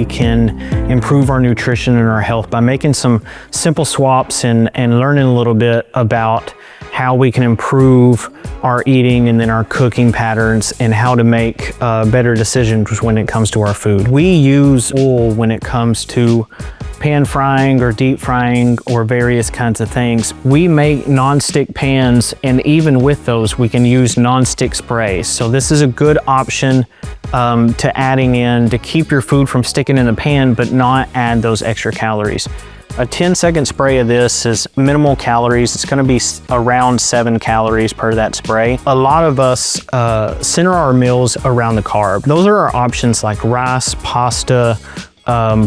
we can improve our nutrition and our health by making some simple swaps and learning a little bit about how we can improve our eating and then our cooking patterns and how to make better decisions when it comes to our food. We use oil when it comes to pan frying or deep frying or various kinds of things. We make non-stick pans, and even with those we can use non-stick sprays. So this is a good option to adding in to keep your food from sticking in the pan but not add those extra calories. A 10-second spray of this is minimal calories. It's gonna be around 7 calories per that spray. A lot of us center our meals around the carb. Those are our options like rice, pasta,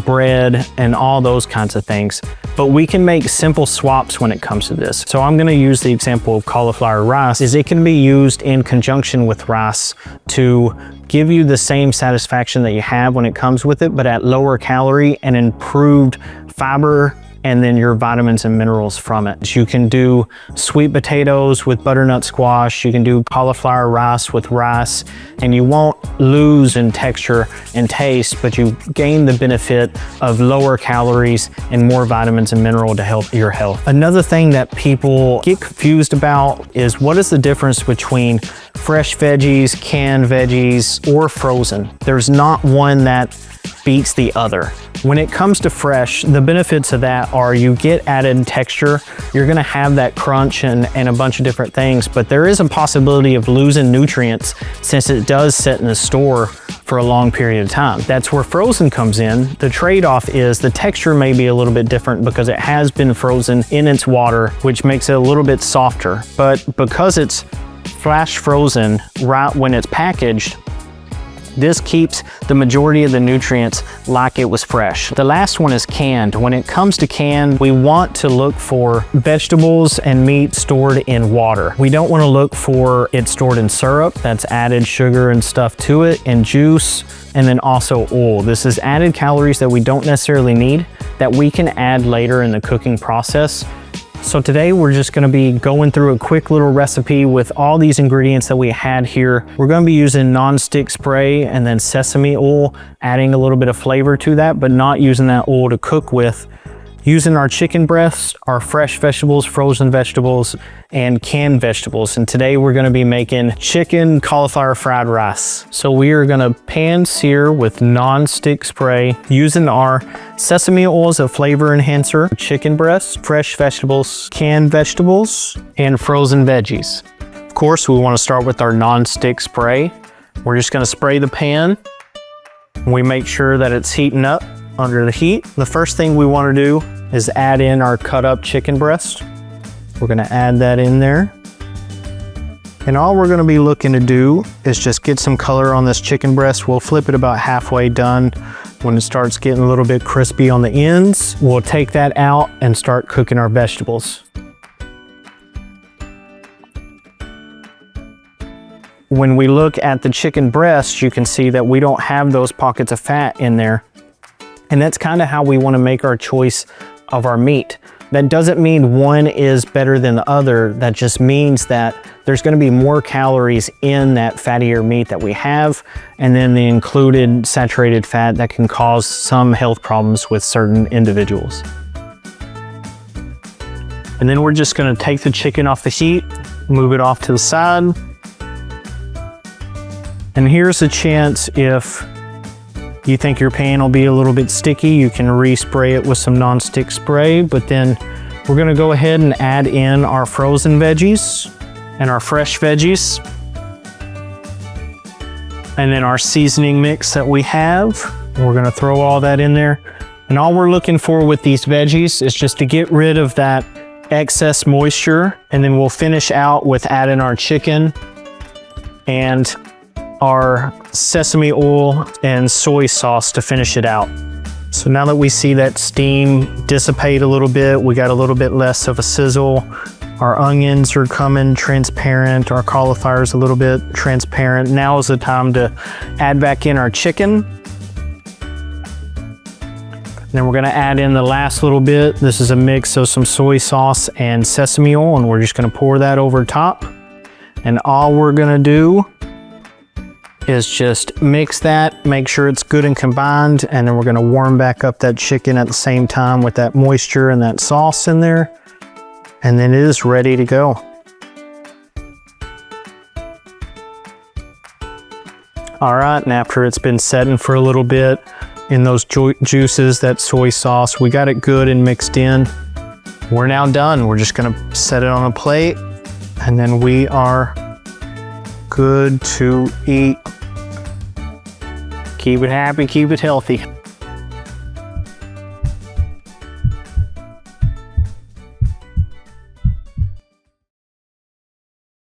bread, and all those kinds of things. But we can make simple swaps when it comes to this. So I'm gonna use the example of cauliflower rice. It can be used in conjunction with rice to give you the same satisfaction that you have when it comes with it, but at lower calorie and improved fiber and then your vitamins and minerals from it. You can do sweet potatoes with butternut squash, you can do cauliflower rice with rice, and you won't lose in texture and taste, but you gain the benefit of lower calories and more vitamins and mineral to help your health. Another thing that people get confused about is what is the difference between fresh veggies, canned veggies, or frozen? There's not one that beats the other. When it comes to fresh, the benefits of that are you get added texture, you're gonna have that crunch and a bunch of different things, but there is a possibility of losing nutrients since it does sit in the store for a long period of time. That's where frozen comes in. The trade-off is the texture may be a little bit different because it has been frozen in its water, which makes it a little bit softer. But because it's flash frozen right when it's packaged, this keeps the majority of the nutrients like it was fresh. The last one is canned. When it comes to canned, we want to look for vegetables and meat stored in water. We don't want to look for it stored in syrup that's added sugar and stuff to it, and juice, and then also oil. This is added calories that we don't necessarily need that we can add later in the cooking process. So today we're just gonna be going through a quick little recipe with all these ingredients that we had here. We're gonna be using non-stick spray and then sesame oil, adding a little bit of flavor to that, but not using that oil to cook with. Using our chicken breasts, our fresh vegetables, frozen vegetables, and canned vegetables. And today we're gonna be making chicken cauliflower fried rice. So we are gonna pan sear with non-stick spray using our sesame oil as a flavor enhancer, chicken breasts, fresh vegetables, canned vegetables, and frozen veggies. Of course, we wanna start with our non-stick spray. We're just gonna spray the pan. We make sure that it's heating up under the heat. The first thing we wanna do is add in our cut up chicken breast. We're gonna add that in there. And all we're gonna be looking to do is just get some color on this chicken breast. We'll flip it about halfway done. When it starts getting a little bit crispy on the ends, we'll take that out and start cooking our vegetables. When we look at the chicken breast, you can see that we don't have those pockets of fat in there. And that's kind of how we want to make our choice of our meat. That doesn't mean one is better than the other. That just means that there's going to be more calories in that fattier meat that we have, and then the included saturated fat that can cause some health problems with certain individuals. And then we're just going to take the chicken off the heat, move it off to the side. And here's a chance if you think your pan will be a little bit sticky, you can respray it with some non-stick spray, but then we're gonna go ahead and add in our frozen veggies and our fresh veggies. And then our seasoning mix that we have. We're gonna throw all that in there. And all we're looking for with these veggies is just to get rid of that excess moisture. And then we'll finish out with adding our chicken and our sesame oil and soy sauce to finish it out. So now that we see that steam dissipate a little bit, we got a little bit less of a sizzle. Our onions are coming transparent. Our cauliflower is a little bit transparent. Now is the time to add back in our chicken. Then we're gonna add in the last little bit. This is a mix of some soy sauce and sesame oil, and we're just gonna pour that over top. And all we're gonna do is just mix that, make sure it's good and combined, and then we're gonna warm back up that chicken at the same time with that moisture and that sauce in there. And then it is ready to go. All right, and after it's been setting for a little bit in those juices, that soy sauce, we got it good and mixed in. We're now done. We're just gonna set it on a plate, and then we are good to eat. Keep it happy, keep it healthy.